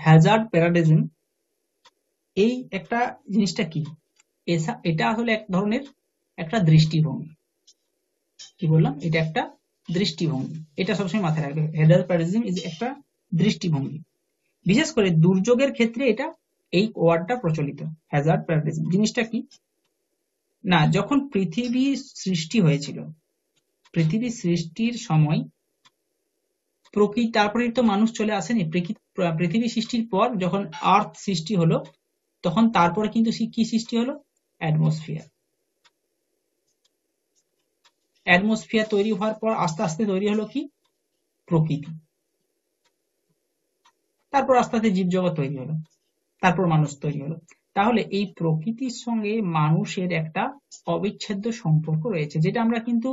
Hazard প্যারাডিজম, এই একটা জিনিসটা কি, এটা আসলে এক ধরনের একটা দৃষ্টিভঙ্গি। কি বললাম, এটা একটা দৃষ্টিভঙ্গি, এটা সবসময় মাথায় রাখবে। হ্যাজার্ড প্যারাডিজম ইজ একটা দৃষ্টিভঙ্গি। বিশেষ করে দুর্যোগের ক্ষেত্রে এটা, এই ওয়ার্ডটা প্রচলিত, হ্যাজার্ড প্যারাডিজম। জিনিসটা কি না, যখন পৃথিবী সৃষ্টি হয়েছিল, পৃথিবী সৃষ্টির সময় প্রকৃতি, তারপরে তো মানুষ চলে আসেনি, পৃথিবী সৃষ্টির পর যখন আর্থ সৃষ্টি হলো, তখন তারপরে কিন্তু কি সৃষ্টি হলো, অ্যাটমসফিয়ার। অ্যাটমসফিয়ার তৈরি হওয়ার পর আস্তে আস্তে তৈরি হলো কি, প্রকৃতি। তারপর আস্তে আস্তে জীবজগৎ তৈরি হলো, তারপর মানুষ তৈরি হলো। তাহলে এই প্রকৃতির সঙ্গে মানুষের একটা অবিচ্ছেদ্য সম্পর্ক রয়েছে, যেটা আমরা কিন্তু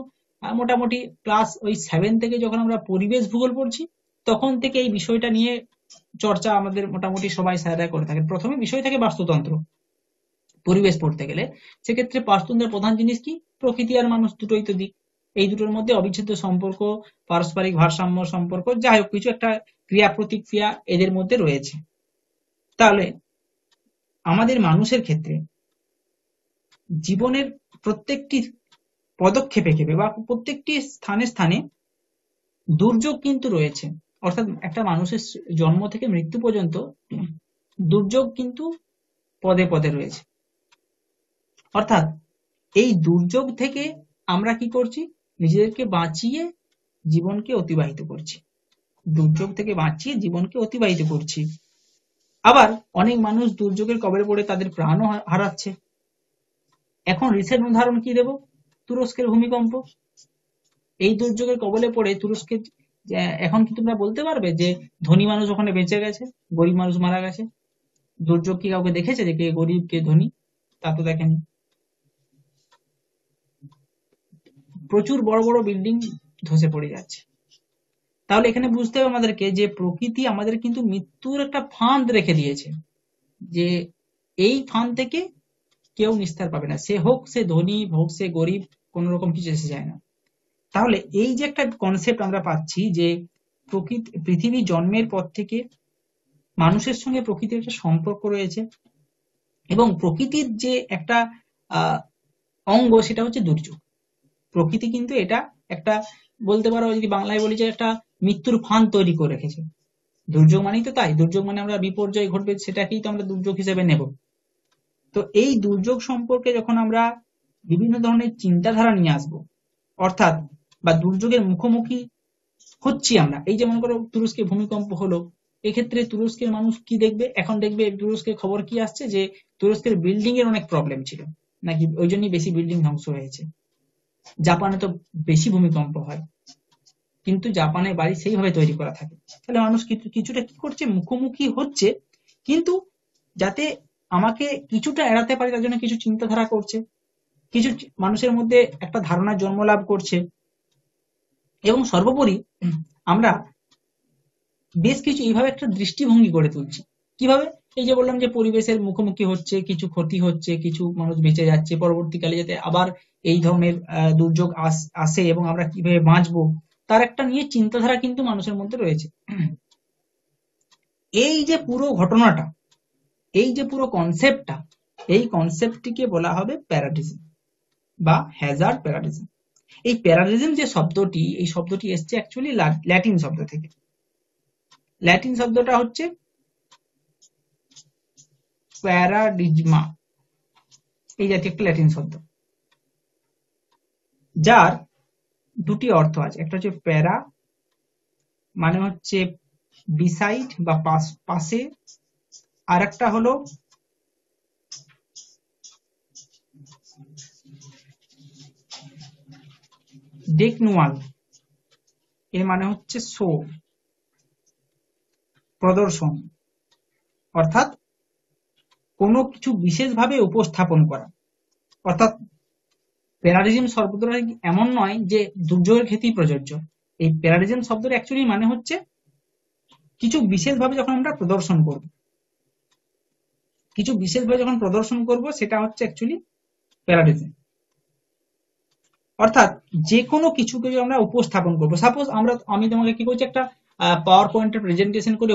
মোটামুটি ক্লাস ওই 7 থেকে যখন আমরা পরিবেশ ভূগোল পড়ছি, তখন থেকে এই বিষয়টা নিয়ে চর্চা আমাদের মোটামুটি সবাই স্যাররা করে থাকেন। প্রথমে বিষয় থাকে বাস্তুতন্ত্র, পরিবেশ পড়তে গেলে সেক্ষেত্রে বাস্তুতন্ত্রের প্রধান জিনিস কি, প্রকৃতি আর মানুষ দুটোই তো দিক, এই দুটোর মধ্যে অবিচ্ছেদ্য সম্পর্ক, পারস্পরিক ভারসাম্য সম্পর্ক, যাই হোক কিছু একটা ক্রিয়া প্রতিক্রিয়া এদের মধ্যে রয়েছে। তাহলে আমাদের মানুষের ক্ষেত্রে জীবনের প্রত্যেকটি পদক্ষেপে ক্ষেপে বা প্রত্যেকটি স্থানে স্থানে দুর্যোগ কিন্তু রয়েছে। অর্থাৎ একটা মানুষের জন্ম থেকে মৃত্যু পর্যন্ত দুর্যোগ কিন্তু পদে পদে রয়েছে। অর্থাৎ এই দুর্যোগ থেকে আমরা কি করছি, নিজেদেরকে বাঁচিয়ে জীবনকে অতিবাহিত করছি, দুর্যোগ থেকে বাঁচিয়ে জীবনকে অতিবাহিত করছি। আবার অনেক মানুষ দুর্যোগের কবলে পড়ে তাদের প্রাণও হারাচ্ছে। এখন রিসেন্ট উদাহরণ কি দেব, তুরস্কের ভূমিকম্প। এই দুর্যোগের কবলে পড়ে তুরস্কের, এখন কি তোমরা বলতে পারবে যে ধনী মানুষ ওখানে বেঁচে গেছে, গরিব মানুষ মারা গেছে? দুর্যোগ কি কাউকে দেখেছে যে কে গরিব কে ধনী? তা তো দেখেনি। প্রচুর বড় বড় বিল্ডিং ধসে পড়ে যাচ্ছে। তাহলে এখানে বুঝতে হবে আমাদেরকে যে প্রকৃতি আমাদের কিন্তু মৃত্যুর একটা ফাঁদ রেখে দিয়েছে, যে এই ফাঁদ থেকে কেউ নিস্তার পাবে না, সে হোক সে ধনী হোক সে গরিব, কোন রকম কিছু এসে যায় না। তাহলে এই যে একটা কনসেপ্ট আমরা পাচ্ছি যে পৃথিবী জন্মের পর থেকে মানুষের সঙ্গে প্রকৃতির একটা সম্পর্ক রয়েছে, এবং প্রকৃতির যে একটা অঙ্গ সেটা হচ্ছে দুর্যোগ। প্রকৃতি কিন্তু এটা একটা, বলতে পারো যদি বাংলায় বলি যে একটা মৃত্যুর ফাঁদ তৈরি করে রেখেছে। দুর্যোগ মানেই তো তাই, দুর্যোগ মানে আমরা বিপর্যয় ঘটবে সেটাকেই তো আমরা দুর্যোগ হিসেবে নেব। তো এই দুর্যোগ সম্পর্কে যখন আমরা বিভিন্ন ধরনের চিন্তাধারা নিয়ে আসবো, অর্থাৎ বা দুর্যোগের মুখোমুখি হচ্ছি আমরা, এই যে মনে করো তুরস্কে ভূমিকম্প হলো, এক্ষেত্রে তুরস্কের মানুষ কি দেখবে, এখন দেখবে তুরস্কের খবর কি আসছে যে তুরস্কের বিল্ডিং এর অনেক প্রবলেম ছিল নাকি, ওই জন্যই বেশি বিল্ডিং ধ্বংস হয়েছে। জাপানে তো বেশি ভূমিকম্প হয়, কিন্তু জাপানে বাড়ি সেইভাবে তৈরি করা থাকে। তাহলে মানুষ কিছুটা কি করছে, মুখোমুখি হচ্ছে, কিন্তু যাতে আমাকে কিছুটা এড়াতে পারে তার জন্য কিছু চিন্তাধারা করছে, কিছু মানুষের মধ্যে একটা ধারণার জন্ম লাভ করছে। এবং সর্বোপরি আমরা বেশ কিছু এইভাবে একটা দৃষ্টিভঙ্গি গড়ে তুলছি। কিভাবে, এই যে বললাম যে পরিবেশের মুখোমুখি হচ্ছে, কিছু ক্ষতি হচ্ছে, কিছু মানুষ বেঁচে যাচ্ছে, পরবর্তীকালে যাতে আবার এই ধরনের দুর্যোগ আসে এবং আমরা কিভাবে বাঁচবো তার একটা নিয়ে চিন্তাধারা কিন্তু মানুষের মধ্যে রয়েছে। এই যে পুরো ঘটনাটা, এই যে পুরো কনসেপ্টটা, এই কনসেপ্টটিকে বলা হবে প্যারাডিজম বা হ্যাজার্ড প্যারাডিজম। এই প্যারাডিজম যে শব্দটি, এই শব্দটি এসছে অ্যাকচুয়ালি ল্যাটিন শব্দ থেকে। ল্যাটিন শব্দটা হচ্ছে প্যারাডিজমা, এই জাতীয় একটা ল্যাটিন শব্দ, যার দুটি অর্থ আছে। একটা হচ্ছে প্যারা মানে হচ্ছে বিসাইড বা পাশে, আর একটা হলো ডেকনুয়াল, এর মানে হচ্ছে শো, প্রদর্শন, অর্থাৎ কোনো কিছু বিশেষভাবে উপস্থাপন করা। অর্থাৎ প্যারাডিজম শব্দটা এমন নয় যে দুর্যোগের ক্ষেত্রেই প্রযোজ্য। এই প্যারাডিজম শব্দটা অ্যাকচুয়ালি মানে হচ্ছে কিছু বিশেষভাবে যখন আমরা প্রদর্শন করব, কিছু বিশেষভাবে যখন প্রদর্শন করব সেটা হচ্ছে অ্যাকচুয়ালি প্যারাডিজম। অর্থাৎ যে কোনো কিছুকে আমরা উপস্থাপন করবো, সাপোজ আমি তোমাকে কি করছি, একটা পাওয়ার পয়েন্টের প্রেজেন্টেশন করে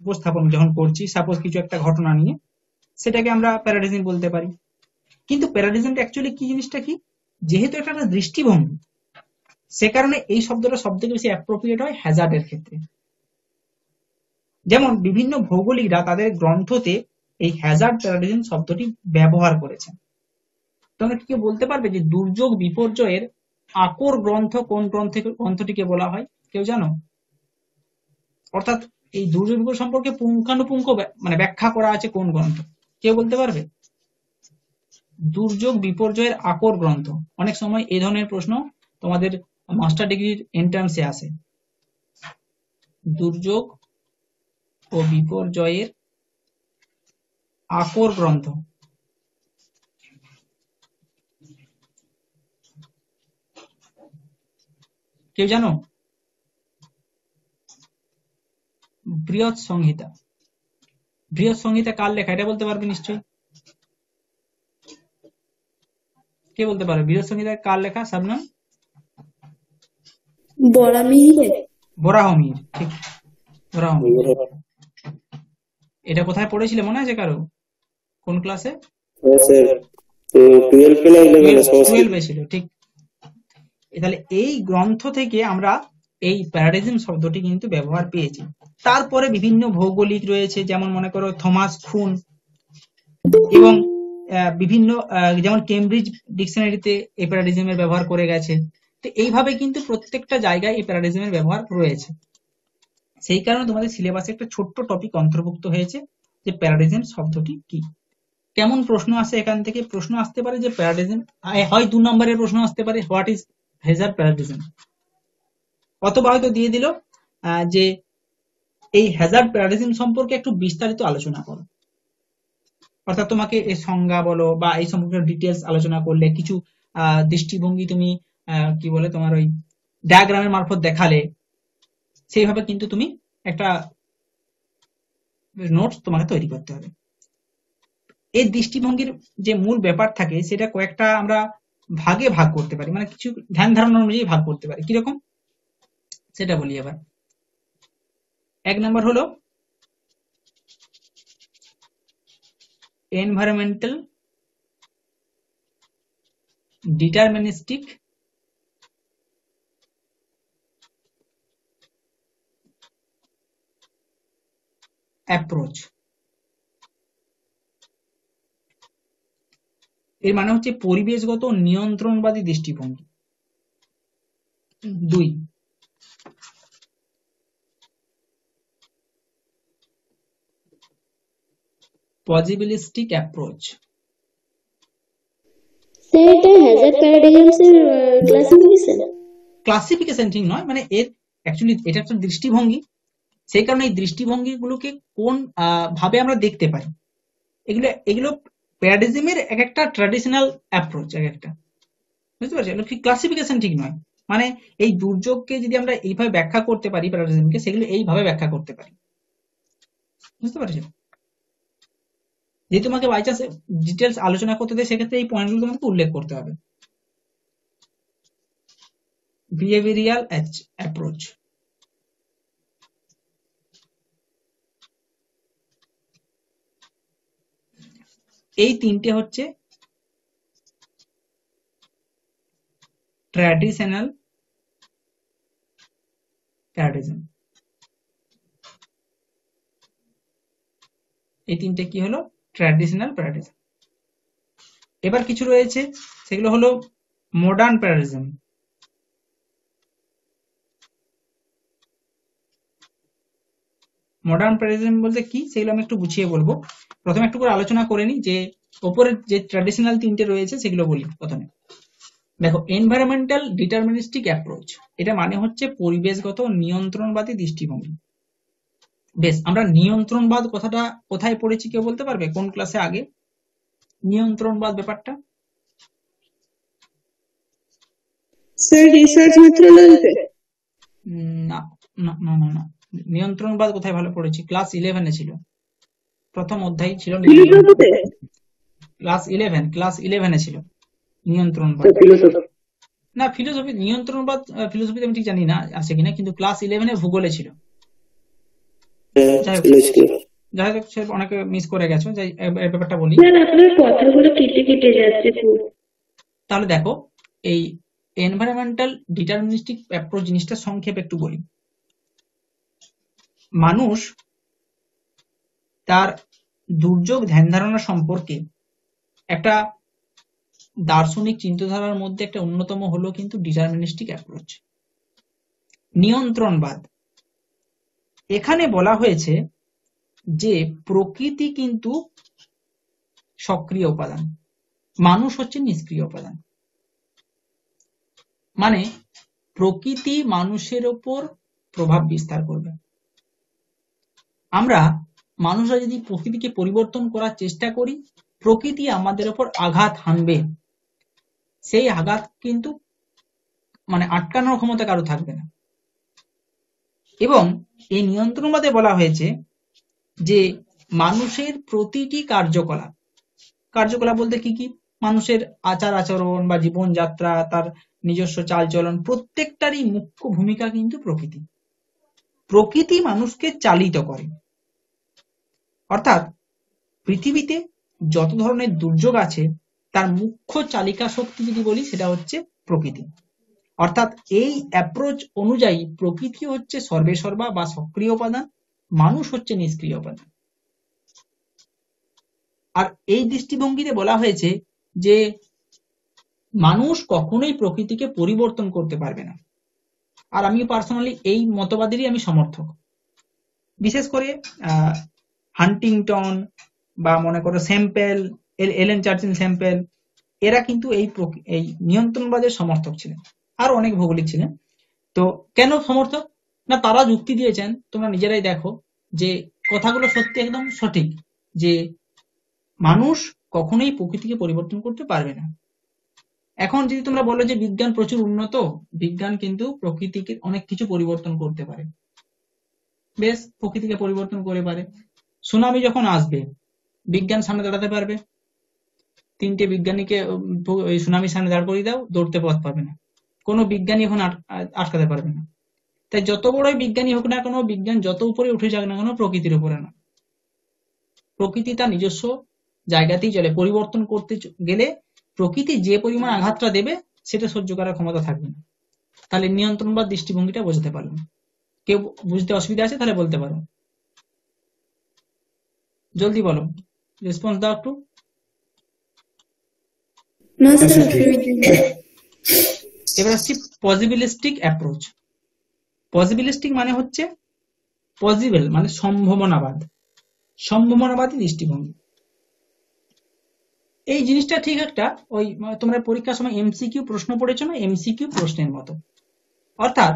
উপস্থাপন যখন করছি, সাপোজ কিছু একটা ঘটনা নিয়ে, সেটাকে আমরা প্যারাডিজম বলতে পারি। কিন্তু প্যারাডিজমটা অ্যাকচুয়ালি কি জিনিসটা কি, যেহেতু এটা একটা দৃষ্টিভঙ্গি, সে কারণে এই শব্দটা সব থেকে বেশি অ্যাপ্রোপ্রিয়েট হয় হ্যাজার্ডের ক্ষেত্রে। যেমন বিভিন্ন ভৌগোলিকরা তাদের গ্রন্থতে এই হ্যাজার্ড প্যারাডিজম শব্দটি ব্যবহার করেছেন। তোমরা কি কেউ বলতে পারবে যে দুর্যোগ বিপর্যয়ের আকর গ্রন্থ কোন গ্রন্থটিকে বলা হয়? কেউ জানো? অর্থাৎ এই দুর্যোগ বিপর্যয় সম্পর্কে পুঙ্খানুপুঙ্খ মানে ব্যাখ্যা করা আছে কোন গ্রন্থ? কেউ বলতে পারবে? দুর্যোগ বিপর্যয়ের আকর গ্রন্থ। অনেক সময় এই ধরনের প্রশ্ন তোমাদের মাস্টার ডিগ্রির এন্ট্রান্সে আসে। দুর্যোগ ও বিপর্যয়ের আকর গ্রন্থ। কেউ জানো? বৃহৎ সংহিতা। বৃহৎ সংহিতা কার লেখা এটা বলতে পারবে নিশ্চয়ই? কে বলতে পারবে বৃহৎ সংহিতা কার লেখা? শাবনাম? বরাহমিহির। ঠিক, বরাহমিহির। এটা কোথায় পড়েছিলে মনে আছে কারো? কোন ক্লাসে? 12 ছিল। ঠিক। তাহলে এই গ্রন্থ থেকে আমরা এই প্যারাডিজম শব্দটি কিন্তু ব্যবহার পেয়েছি। তারপরে বিভিন্ন ভৌগোলিক রয়েছে, যেমন মনে করো থমাস খুন এবং বিভিন্ন যেমন কেমব্রিজ ডিকশনারিতে এই প্যারাডিজমের ব্যবহার করে গেছে। তো এইভাবে কিন্তু প্রত্যেকটা জায়গায় এই প্যারাডিজমের ব্যবহার রয়েছে। সেই কারণে তোমাদের সিলেবাসে একটা ছোট্ট টপিক অন্তর্ভুক্ত হয়েছে যে প্যারাডিজম শব্দটি কি। কেমন প্রশ্ন আসে এখান থেকে? প্রশ্ন আসতে পারে যে প্যারাডিজম, হয় 2 নম্বরের প্রশ্ন আসতে পারে, হোয়াট ইজ হ্যাজার্ড প্যারাডিজম, অথবা হয়তো দিয়ে দিল যে এই হ্যাজার্ড প্যারাডিজম সম্পর্কে একটু বিস্তারিত আলোচনা করো। অর্থাৎ তোমাকে এই সংজ্ঞা বলো বা এই সম্পর্কে ডিটেলস আলোচনা করলে, কিছু দৃষ্টিভঙ্গি তুমি কি বলে তোমার ওই ডায়াগ্রামের মারফত দেখালে, সেইভাবে কিন্তু তুমি একটা নোটস তোমাকে তৈরি করতে হবে। এই দৃষ্টিভঙ্গির যে মূল ব্যাপার থাকে সেটা কয়েকটা আমরা ভাগে ভাগ করতে পারি, মানে কিছু ধ্যান ধারণা অনুযায়ী ভাগ করতে পারি। কিরকম সেটা বলি এবার। 1 নম্বর হলো এনভায়রনমেন্টাল ডিটারমিনিস্টিক অ্যাপ্রোচ। এর মানে হচ্ছে পরিবেশগত নিয়ন্ত্রণবাদী দৃষ্টিভঙ্গি। 2, পজিবিলিস্টিক অ্যাপ্রোচ। ক্লাসিফিকেশন ঠিক নয়, মানে এর অ্যাকচুয়ালি এটা একটা দৃষ্টিভঙ্গি, সেই কারণে এই দৃষ্টিভঙ্গিগুলোকে কোন ভাবে আমরা দেখতে পারি, এগুলো এগুলো প্যারাডিজমের এক একটা ট্র্যাডিশনাল অ্যাপ্রোচ, এক একটা, বুঝতে পারছি? ক্লাসিফিকেশন ঠিক নয়, মানে এই দুর্যোগকে যদি আমরা এইভাবে ব্যাখ্যা করতে পারি প্যারাডিজমকে, সেগুলো এইভাবে ব্যাখ্যা করতে পারি, বুঝতে পারছি? যদি তোমাকে বাই চান্স ডিটেলস আলোচনা করতে দেয়, সেক্ষেত্রে এই পয়েন্টগুলো তোমাকে উল্লেখ করতে হবে। Behavioural approach. এই তিনটে হচ্ছে ট্র্যাডিশনাল প্যারাডিজম। এই তিনটে কি হলো? ট্র্যাডিশনাল প্যারাডিজম। এবার কিছু রয়েছে, সেগুলো হলো মডার্ন প্যারাডিজম। মডার্ন প্যারাডিজম বলতে কি, সেগুলো আমি একটু গুছিয়ে বলবো। প্রথমে একটু করে আলোচনা করে নিই, যে ওপরের যে ট্র্যাডিশনাল তিনটে রয়েছে সেগুলো বলি। প্রথমে দেখো, এনভায়রনমেন্টাল ডিটারমিনিস্টিক অ্যাপ্রোচ, এটা মানে হচ্ছে পরিবেশগত নিয়ন্ত্রণবাদী দৃষ্টিভঙ্গি। বেশ, আমরা নিয়ন্ত্রণবাদ কথাটা কোথায় পড়েছি কেউ বলতে পারবে? কোন ক্লাসে আগে নিয়ন্ত্রণবাদ ব্যাপারটা? না না না না না, নিয়ন্ত্রণবাদ কোথায় ভালো পড়েছি? ক্লাস 11-এ ছিল, প্রথম অধ্যায় ছিল ক্লাস 11-এ ছিল নিয়ন্ত্রণবাদ। না, ফিলোসফি নিয়ন্ত্রণবাদ, ফিলোসফিতে আমি ঠিক জানি না আছে কিনা, কিন্তু ক্লাস 11-এ ভূগোলে ছিল। যাই হোক, ছিল। যাই হোক, সে অনেকে মিস করে গেছো, যাই এই ব্যাপারটা বলি। স্যার আপনার কথাগুলো কেটে কেটে যাচ্ছে খুব। তাহলে দেখো, এই এনভায়রনমেন্টাল ডিটারমিনিস্টিক অ্যাপ্রোচ জিনিসটা সংক্ষেপে একটু বলি। মানুষ তার দুর্যোগ ধ্যান ধারণা সম্পর্কে একটা দার্শনিক চিন্তাধারার মধ্যে একটা অন্যতম হলো কিন্তু ডিটারমিনিস্টিক অ্যাপ্রোচ, নিয়ন্ত্রণবাদ। এখানে বলা হয়েছে যে প্রকৃতি কিন্তু সক্রিয় উপাদান, মানুষ হচ্ছে নিষ্ক্রিয় উপাদান। মানে প্রকৃতি মানুষের ওপর প্রভাব বিস্তার করবে। আমরা মানুষরা যদি প্রকৃতিকে পরিবর্তন করার চেষ্টা করি, প্রকৃতি আমাদের ওপর আঘাত হানবে। সেই আঘাত কিন্তু মানে আটকানোর ক্ষমতা কারো থাকবে না। এবং এই নিয়ন্ত্রণবাদে বলা হয়েছে যে মানুষের প্রতিটি কার্যকলাপ, কার্যকলাপ বলতে কি কি, মানুষের আচার আচরণ বা জীবনযাত্রা, তার নিজস্ব চালচলন, প্রত্যেকটারই মুখ্য ভূমিকা কিন্তু প্রকৃতি। প্রকৃতি মানুষকে চালিত করে। অর্থাৎ পৃথিবীতে যত ধরনের দুর্যোগ আছে তার মুখ্য চালিকা শক্তি যদি বলি সেটা হচ্ছে প্রকৃতি। অর্থাৎ এই অ্যাপ্রোচ অনুযায়ী প্রকৃতি হচ্ছে সর্বেসর্বা বা সক্রিয় উপাদান, মানুষ হচ্ছে নিষ্ক্রিয় উপাদান। আর এই দৃষ্টিভঙ্গিতে বলা হয়েছে যে মানুষ কখনোই প্রকৃতিকে পরিবর্তন করতে পারবে না। আর আমি পার্সোনালি এই মতবাদেরই আমি সমর্থক। বিশেষ করে হান্টিংটন বা মনে করো স্যাম্পেল, এলেন চার্চিল স্যাম্পেল, এরা কিন্তু এই নিয়ন্ত্রণবাদের সমর্থক ছিলেন। আর অনেক ভৌগোলিক ছিলেন। তো কেন সমর্থক? না, তারা যুক্তি দিয়েছেন, তোমরা নিজেরাই দেখো যে কথাগুলো সত্যি একদম সঠিক, যে মানুষ কখনোই প্রকৃতিকে পরিবর্তন করতে পারবে না। এখন যদি তোমরা বলো যে বিজ্ঞান প্রচুর উন্নত, বিজ্ঞান কিন্তু প্রকৃতিকে অনেক কিছু পরিবর্তন করতে পারে। বেশ, প্রকৃতিকে পরিবর্তন করে পারে। সুনামি যখন আসবে, বিজ্ঞান সামনে দাঁড়াতে পারবে? তিনটে বিজ্ঞানীকে ওই সুনামির সামনে দাঁড় করিয়ে দাও, দৌড়তে পথ পাবে না। কোনো বিজ্ঞানী এখন আটকাতে পারবে না। তাই যত বড়ই বিজ্ঞানী হোক না কেন, বিজ্ঞান যত উপরে উঠে যাক না কেন, প্রকৃতির উপরে না। প্রকৃতি তার নিজস্ব জায়গাতেই চলে। পরিবর্তন করতে গেলে প্রকৃতি যে পরিমাণ আঘাতটা দেবে সেটা সহ্য করার ক্ষমতা থাকবে না। তাহলে নিয়ন্ত্রণ বা দৃষ্টিভঙ্গিটা বোঝাতে পারলাম। কেউ বুঝতে অসুবিধা আছে তাহলে বলতে পারো, জলদি বলো, রেসপন্স দাও একটু। না স্যার অসুবিধা নেই। এবার আসছি পজিবিলিস্টিক অ্যাপ্রোচ। পজিবিলিস্টিক মানে হচ্ছে পসিবল মানে সম্ভাবনাবাদ, সম্ভাবনাবাদী দৃষ্টিভঙ্গি। এই জিনিসটা ঠিক একটা ওই তোমরা পরীক্ষার সময় এমসিকিউ প্রশ্ন পড়েছো না, এমসিকিউ প্রশ্নের মতো। অর্থাৎ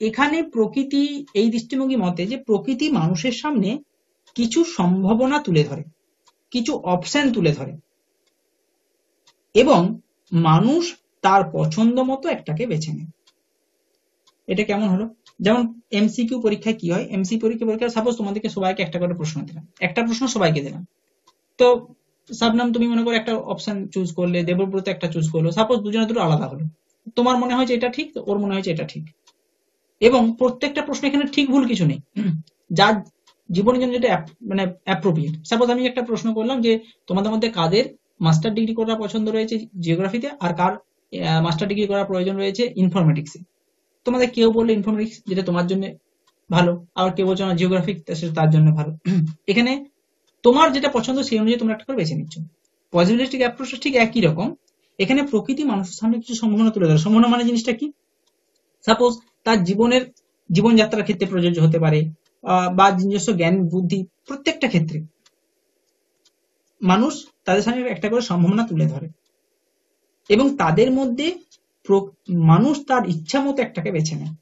এখানে প্রকৃতি, এই দৃষ্টিভঙ্গি মতে যে প্রকৃতি মানুষের সামনে কিছু সম্ভাবনা তুলে ধরে, কিছু অপশন তুলে ধরে, এবং মানুষ তার পছন্দ মতো একটাকে বেছে নেয়। এটা কেমন হলো? যেমন এমসিকিউ পরীক্ষায় কি হয়, এমসি পরীক্ষায় সাপোজ তোমাদেরকে সবাইকে একটা করে প্রশ্ন দিলাম, একটা প্রশ্ন সবাইকে দিলাম। তো সাবনাম তুমি মনে করো একটা অপশন চুজ করলে, দেবব্রত একটা চুজ করলো, সাপোজ দুজনের দুটো আলাদা হলো। তোমার মনে হয় যে এটা ঠিক, ওর মনে হয় যে এটা ঠিক, এবং প্রত্যেকটা প্রশ্ন এখানে ঠিক ভুল কিছু নেই, যার জীবনের জন্য যেটা মানে অ্যাপ্রোপ্রিয়েট। সাপোজ আমি একটা প্রশ্ন করলাম যে তোমাদের মধ্যে কাদের মাস্টার ডিগ্রি করার পছন্দ রয়েছে জিওগ্রাফিতে, আর কার মাস্টার ডিগ্রি করার প্রয়োজন রয়েছে ইনফরমেটিক্সে। তোমাদের কেউ বললে ইনফরমেটিক্স, যেটা তোমার জন্য ভালো, আবার কেউ বলছো না জিওগ্রাফি, তার জন্য ভালো। এখানে তোমার যেটা পছন্দ সেই অনুযায়ী তোমরা একটা করে বেছে নিচ্ছ। পজিটিভিস্টিক অ্যাপ্রোচটা ঠিক একই রকম। এখানে প্রকৃতি মানুষের সামনে কিছু সম্ভাবনা তুলে ধরে। সম্ভাবনা মানে জিনিসটা কি? সাপোজ তার জীবনযাত্রার ক্ষেত্রে প্রযোজ্য হতে পারে, বা নিজস্ব জ্ঞান বুদ্ধি, প্রত্যেকটা ক্ষেত্রে মানুষ তাদের সামনে একটা করে সম্ভাবনা তুলে ধরে, এবং তাদের মধ্যে মানুষ তার ইচ্ছা মতো একটাকে বেছে নেয়।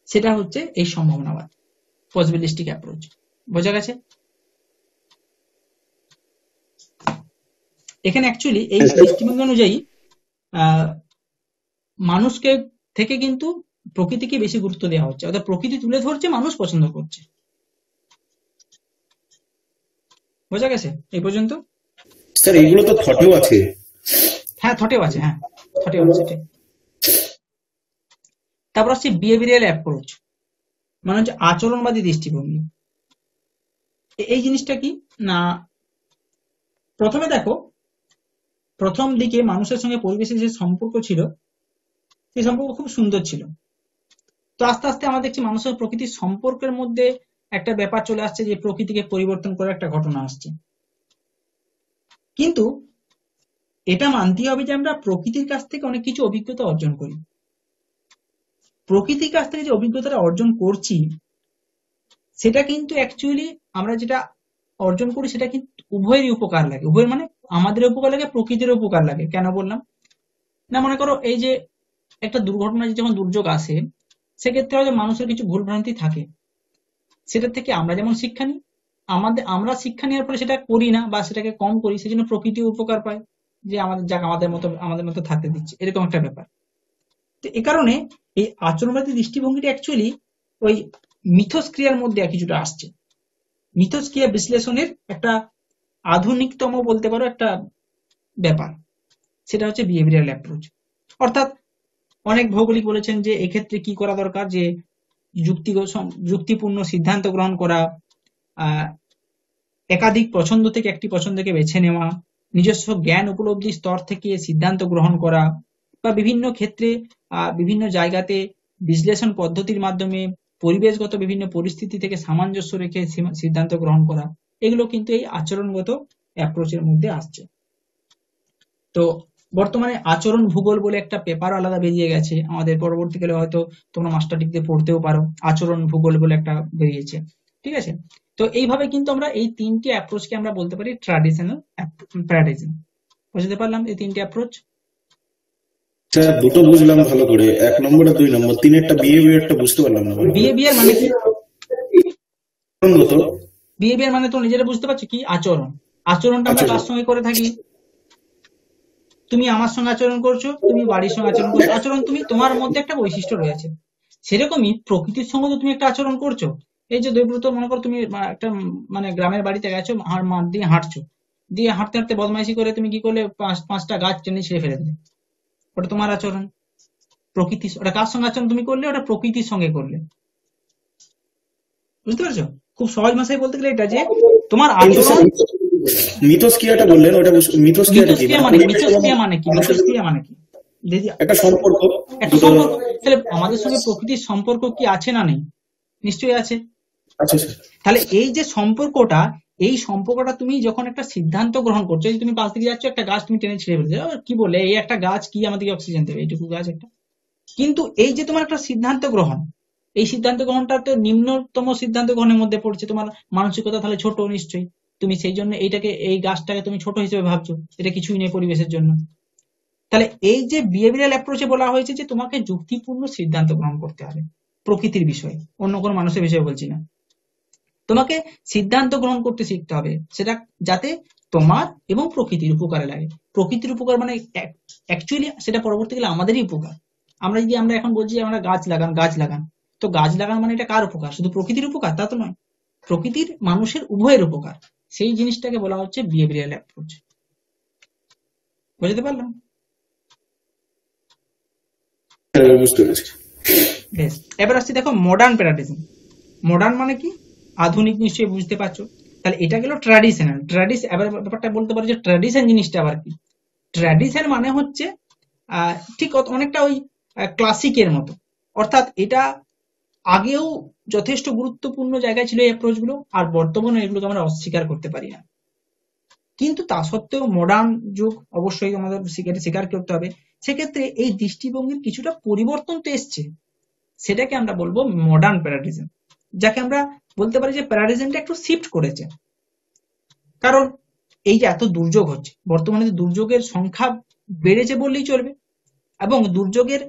সেটা হচ্ছে এই সম্ভাবনাবাদ, পজিটিভিস্টিক অ্যাপ্রোচ। বোঝা গেছে? এখানে অ্যাকচুয়ালি এই দৃষ্টিভঙ্গি অনুযায়ী মানুষকে থেকে কিন্তু প্রকৃতিকে বেশি গুরুত্ব দেওয়া হচ্ছে, অর্থাৎ প্রকৃতি তুলে ধরছে, মানুষ পছন্দ করছে। বোঝা গেছে এই পর্যন্ত? স্যার এগুলো তো থটেও আছে। হ্যাঁ, থটেও আছে, হ্যাঁ থটেও আছে, ঠিক। তারপর হচ্ছে বিহেভিয়ারাল অ্যাপ্রোচ। মানে হচ্ছে আচরণবাদী দৃষ্টিভঙ্গি। এই জিনিসটা কি না, প্রথমে দেখো, প্রথম দিকে মানুষের সঙ্গে পরিবেশের যে সম্পর্ক ছিল সেই সম্পর্ক খুব সুন্দর ছিল। তো আস্তে আস্তে আমরা দেখছি মানুষের প্রকৃতির সম্পর্কের মধ্যে একটা ব্যাপার চলে আসছে যে প্রকৃতিকে পরিবর্তন করার একটা ঘটনা আসছে। কিন্তু এটা মানতে হবে যে আমরা প্রকৃতির কাছ থেকে অনেক কিছু অভিজ্ঞতা অর্জন করি। প্রকৃতির কাছ থেকে যে অভিজ্ঞতাটা অর্জন করছি সেটা কিন্তু অ্যাকচুয়ালি আমরা যেটা অর্জন করি সেটা কিন্তু উভয়েরই উপকার লাগে। উভয়ের মানে আমাদের উপকার লাগে, প্রকৃতির উপকার লাগে। কেন বললাম না, মনে করো এই যে একটা দুর্ঘটনা, যখন দুর্যোগ আসে সেক্ষেত্রে হয়তো মানুষের কিছু ভুলভ্রান্তি থাকে, সেটা থেকে আমরা যেমন শিক্ষা নিই, আমরা শিক্ষা নেওয়ার পরে সেটা করি না বা সেটাকে কম করি, সেই জন্য প্রকৃতি উপকার পায় যে আমাদের যাক আমাদের মতো থাকতে দিচ্ছে, এরকম একটা ব্যাপার। তো এ কারণে এই আচরণবাদী দৃষ্টিভঙ্গিটা অ্যাকচুয়ালি ওই মিথস্ক্রিয়ার মধ্যে কিছুটা আসছে। মিথস্ক্রিয়া বিশ্লেষণের একটা আধুনিকতম বলতে পারো একটা ব্যাপার, সেটা হচ্ছে বিহেভিয়ারাল অ্যাপ্রোচ। অর্থাৎ অনেক ভৌগোলিক বলেছেন যে এক্ষেত্রে কি করা দরকার, যে যুক্তিপূর্ণ সিদ্ধান্ত গ্রহণ করা, একাধিক পছন্দ থেকে একটি পছন্দকে বেছে নেওয়া, নিজস্ব জ্ঞান উপলব্ধি স্তর থেকে সিদ্ধান্ত গ্রহণ করা, বা বিভিন্ন ক্ষেত্রে বিভিন্ন জায়গাতে বিশ্লেষণ পদ্ধতির মাধ্যমে পরিবেশগত বিভিন্ন পরিস্থিতি থেকে সামঞ্জস্য রেখে সিদ্ধান্ত গ্রহণ করা, এগুলো কিন্তু এই আচরণগত অ্যাপ্রোচের মধ্যে আসছে। তো বর্তমানে আচরণ ভূগোল বলে একটা পেপার আলাদা বেরিয়ে গেছে, আমাদের পরবর্তীকালে হয়তো তোমরা মাস্টার ডিগ্রিতে পড়তেও পারো, আচরণ ভূগোল বলে একটা বেরিয়েছে, ঠিক আছে। তো এইভাবে কিন্তু আমরা এই তিনটি অ্যাপ্রোচকে আমরা বলতে পারি ট্র্যাডিশনাল প্যারাডিজম। বুঝতে পারলাম এই তিনটি অ্যাপ্রোচ? স্যার দুটো বুঝলাম ভালো করে, 1 নম্বর আর 2 নম্বর, 3 বিহেভিয়ারটা বুঝতে পারলাম না ভালো করে। বিহেভিয়ার মানে কি? আচরণগত। বিহেভিয়ার মানে তো নিজেরা বুঝতে পারছো কি আচরণ। আচরণটা আমরা কার সঙ্গে করে থাকি? তুমি আমার সঙ্গে আচরণ করছো, তুমি বাড়ির সঙ্গে আচরণ করছো, আচরণ তুমি তোমার মধ্যে একটা বৈশিষ্ট্য রয়েছে। সেরকমই প্রকৃতির সঙ্গে তো তুমি একটা আচরণ করছো। এই যে দেবব্রত, মনে করো তুমি একটা মানে গ্রামের বাড়িতে গেছো, মাঠ দিয়ে হাঁটছো, দিয়ে হাঁটতে হাঁটতে বদমাইশি করে তুমি কি করলে, পাঁচটা গাছ টেনে ছিঁড়ে ফেলে দিলে, ওটা তোমার আচরণ। প্রকৃতি, ওটা কার সঙ্গে আচরণ তুমি করলে? ওটা প্রকৃতির সঙ্গে করলে। বুঝতে পারছো? খুব সহজ ভাষায় বলতে গেলে এটা যে তোমার আচরণ। মিথস্ক্রিয়াটা বললেন, ওটা মিথস্ক্রিয়াটা কি? মিথস্ক্রিয়া মানে কি? মিথস্ক্রিয়া মানে কি? একটা সম্পর্ক। একটা সম্পর্ক। তাহলে আমাদের সঙ্গে প্রকৃতির সম্পর্ক কি আছে না নেই? নিশ্চয়ই আছে। আচ্ছা স্যার। তাহলে এই যে সম্পর্কটা, এই সম্পর্কটা তুমি যখন একটা সিদ্ধান্ত গ্রহণ করছো, যে তুমি পাশ দিয়ে যাচ্ছ, একটা গাছ তুমি টেনে ছিঁড়ে ফেলছো, কি বলে এই একটা গাছ কি আমাদেরকে অক্সিজেন দেবে, এইটুকু গাছ একটা। কিন্তু এই যে তোমার একটা সিদ্ধান্ত গ্রহণ, এই সিদ্ধান্ত গ্রহণটা তো নিম্নতম সিদ্ধান্ত গ্রহণের মধ্যে পড়ছে। তোমার মানসিকতা তাহলে ছোট নিশ্চয়ই, তুমি সেই জন্য এই গাছটাকে তুমি ছোট হিসেবে ভাবছো, এটা কিছুই নেই পরিবেশের জন্য। তাহলে এই যে বিহেভিয়ারাল অ্যাপ্রোচে বলা হয়েছে যে তোমাকে যুক্তিপূর্ণ সিদ্ধান্ত গ্রহণ করতে হবে প্রকৃতির বিষয়ে, অন্য কোনো মানুষের বিষয়ে বলছি না। তোমাকে সিদ্ধান্ত গ্রহণ করতে শিখতে হবে, সেটা যাতে তোমার এবং প্রকৃতির উপকারে লাগে। প্রকৃতির উপকার মানে অ্যাকচুয়ালি সেটা পরবর্তীকালে আমাদেরই উপকার। আমরা এখন বলছি যে আমরা গাছ লাগান, তো গাছ লাগান মানে এটা কার উপকার? শুধু প্রকৃতির উপকার তা তো নয়, প্রকৃতির মানুষের উভয়ের উপকার। সেই জিনিসটাকে বলা হচ্ছে বিহেভিয়ারাল অ্যাপ্রোচ। বুঝতে পারলাম? বুঝতে পেরেছি। বেশ, এবার আসছি দেখো মডার্ন প্যারাডিজম। মডার্ন মানে কি? আধুনিক, নিশ্চয়ই বুঝতে পারছো। তাহলে এটা গেল ট্র্যাডিশনাল। এবার ব্যাপারটা বলতে পারো যে ট্র্যাডিশন জিনিসটা আবার কি? ট্র্যাডিশন মানে হচ্ছে ঠিক অনেকটা ওই ক্লাসিকের মতো, অর্থাৎ এটা আগেও যথেষ্ট গুরুত্বপূর্ণ জায়গায় ছিল এই অ্যাপ্রোচ গুলো, আর বর্তমানে এগুলোকে আমরা অস্বীকার করতে পারি না। কিন্তু তা সত্ত্বেও মডার্ন যুগ অবশ্যই আমাদের স্বীকার করতে হবে। সেক্ষেত্রে এই দৃষ্টিভঙ্গির কিছুটা পরিবর্তন তো এসছে, সেটাকে আমরা বলবো মডার্ন প্যারাডিজম, যাকে আমরা বলতে পারি যে প্যারাডিজমটা একটু শিফট করেছে। কারণ এই যে এত দুর্যোগ হচ্ছে বর্তমানে, দুর্যোগের সংখ্যা বেড়েছে বললেই চলবে, এবং দুর্যোগের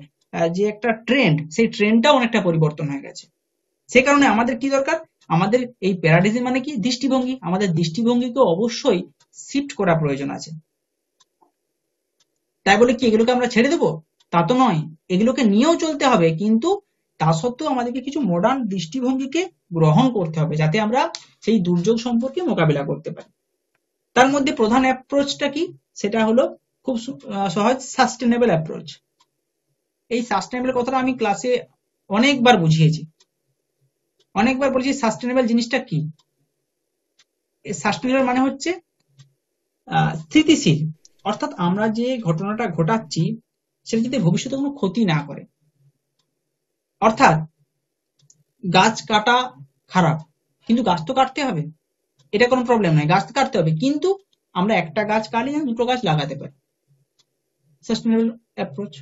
যে একটা ট্রেন্ড, সেই ট্রেন্ডটাও অনেকটা পরিবর্তন হয়ে গেছে। সে কারণে আমাদের কি দরকার? আমাদের এই প্যারাডিজম মানে কি? দৃষ্টিভঙ্গি। আমাদের দৃষ্টিভঙ্গিকে অবশ্যই শিফট করা প্রয়োজন আছে। তাই বলে কি এগুলোকে আমরা ছেড়ে দেবো? তা তো নয়, এগুলোকে নিয়েও চলতে হবে, কিন্তু তা সত্ত্বেও আমাদেরকে কিছু মডার্ন দৃষ্টিভঙ্গিকে গ্রহণ করতে হবে, যাতে আমরা সেই দুর্যোগ সম্পর্কে মোকাবিলা করতে পারি। তার মধ্যে প্রধান অ্যাপ্রোচটা কি? সেটা হলো খুব সহজ, সাস্টেনেবল অ্যাপ্রোচ। এই সাস্টেনেবল কথাটা আমি ক্লাসে অনেকবার বুঝিয়েছি। অনেকবার বলছি সাস্টেনেবল জিনিসটা কি। সাস্টেনেবল মানে হচ্ছে স্থিতিশীল, অর্থাৎ আমরা যে ঘটনাটা ঘটাচ্ছি সেটা যদি ভবিষ্যতে কোনো ক্ষতি না করে। অর্থাৎ গাছ কাটা খারাপ, কিন্তু গাছ তো কাটতে হবে, এটা কোনো প্রবলেম নাই, গাছ তো কাটতে হবে, কিন্তু আমরা একটা গাছ কাটলে যেন দুটো গাছ লাগাতে পারি। সাস্টেনেবল অ্যাপ্রোচ,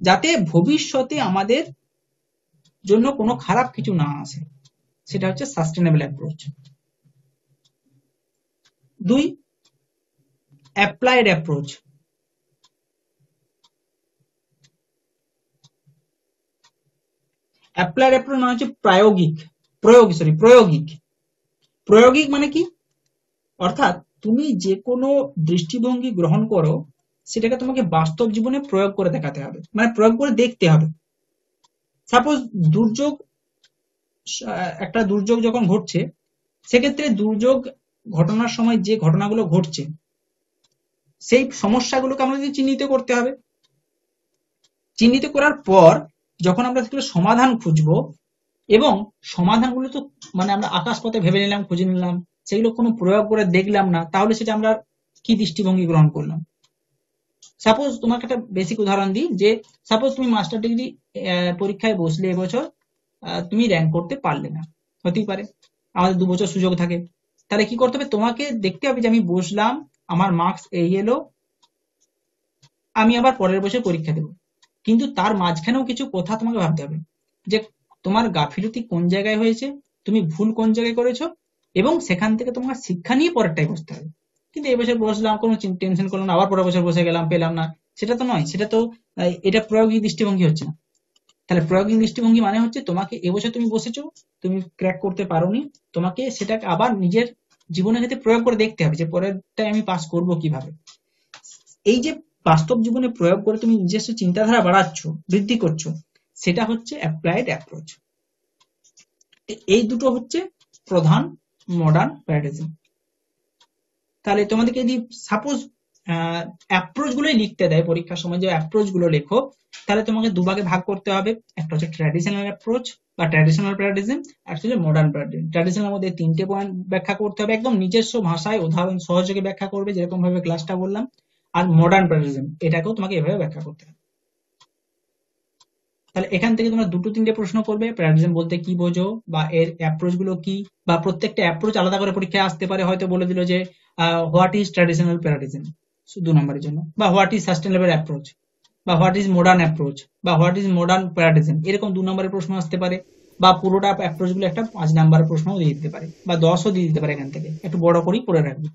যাতে ভবিষ্যতে আমাদের জন্য কোনো খারাপ কিছু না আসে, সেটা হচ্ছে sustainable approach. 2, applied approach. Applied approach মানে হচ্ছে প্রায়োগিক মানে কি, অর্থাৎ তুমি যে কোনো দৃষ্টিভঙ্গি গ্রহণ করো সেটাকে তোমাকে বাস্তব জীবনে প্রয়োগ করে দেখাতে হবে, মানে প্রয়োগ করে দেখতে হবে। সাপোজ দুর্যোগ, একটা দুর্যোগ যখন ঘটছে, সেক্ষেত্রে দুর্যোগ ঘটনার সময় যে ঘটনাগুলো ঘটছে সেই সমস্যাগুলোকে আমাদের চিহ্নিত করতে হবে। চিহ্নিত করার পর যখন আমরা সেগুলো সমাধান খুঁজবো, এবং সমাধানগুলো তো মানে আমরা আকাশ পথে ভেবে নিলাম, খুঁজে নিলাম, সেগুলো কোনো প্রয়োগ করে দেখলাম না, তাহলে সেটা আমরা কি দৃষ্টিভঙ্গি গ্রহণ করলাম। সাপোজ তোমাকে একটা বেসিক উদাহরণ দিই, যে সাপোজ তুমি মাস্টার ডিগ্রি পরীক্ষায় বসলে এবছর, তুমি র্যাঙ্ক করতে পারলে না, হতেই পারে, আমাদের 2 বছর সুযোগ থাকে। তাহলে কি করতে হবে, তোমাকে দেখতে হবে যে আমি বসলাম, আমার মার্কস এই এলো, আমি আবার পরের বছর পরীক্ষা দেবো, কিন্তু তার মাঝখানেও কিছু কথা তোমাকে ভাবতে হবে, যে তোমার গাফিলতি কোন জায়গায় হয়েছে, তুমি ভুল কোন জায়গায় করেছো, এবং সেখান থেকে তোমার শিক্ষা নিয়ে পরেরটাই বসতে হবে। কিন্তু এই বছর বসলাম, কোনো টেনশন করলাম না, আবার পরের বছর বসে গেলাম, পেলাম না, সেটা তো নয়, সেটা তো এটা প্রায়োগিক দৃষ্টিভঙ্গি হচ্ছে না। তাহলে প্রায়োগিক দৃষ্টিভঙ্গি মানে হচ্ছে তোমাকে এবছর তুমি বসেছো, তুমি ক্র্যাক করতে পারোনি, তোমাকে সেটাকে আবার নিজের জীবনের ক্ষেত্রে প্রয়োগ করে দেখতে হবে, যে পরেরটাই আমি পাস করব কিভাবে। এই যে বাস্তব জীবনে প্রয়োগ করে তুমি নিজস্ব চিন্তাধারা বাড়াচ্ছ, বৃদ্ধি করছো, সেটা হচ্ছে অ্যাপ্লাইড অ্যাপ্রোচ। এই দুটো হচ্ছে প্রধান মডার্ন প্যারাডিজম। তাহলে তোমাদেরকে যদি সাপোজ অ্যাপ্রোচ গুলোই লিখতে দেয় পরীক্ষার সময়, যে অ্যাপ্রোচ গুলো লেখো, তাহলে তোমাকে দুভাগে ভাগ করতে হবে। একটা হচ্ছে ট্র্যাডিশনাল অ্যাপ্রোচ বা ট্র্যাডিশনাল প্যারাডিজম, আর হচ্ছে মডার্ন প্যারাডিজম। ট্র্যাডিশনাল মধ্যে 3টে পয়েন্ট ব্যাখ্যা করতে হবে, একদম নিজস্ব ভাষায় উদাহরণ সহযোগে ব্যাখ্যা করবে, যেরকম ভাবে ক্লাসটা বললাম। আর মডার্ন প্যারাডিজম, এটাকেও তোমাকে এভাবে ব্যাখ্যা করতে হবে। তাহলে এখান থেকে তোমরা 2-3টে প্রশ্ন করবে, প্যারাডিজম বলতে কি বোঝো, বা এর অ্যাপ্রোচ গুলো কি, বা প্রত্যেকটা অ্যাপ্রোচ আলাদা করে পরীক্ষায় আসতে পারে, হয়তো বলে দিল যে হোয়াট ইজ ট্র্যাডিশনাল প্যারাডিজম 2 নম্বরের জন্য, বা হোয়াট ইজ সাস্টেনেবল অ্যাপ্রোচ, বা হোয়াট ইজ মডার্ন অ্যাপ্রোচ, বা হোয়াট ইজ মডার্ন প্যারাডিজম, এরকম 2 নম্বরের প্রশ্ন আসতে পারে। বা পুরোটা অ্যাপ্রোচ গুলো একটা 5 নম্বরের প্রশ্নও দিয়ে দিতে পারে, বা 10ও দিয়ে দিতে পারে। এখান থেকে একটু বড় করেই করে রাখবে।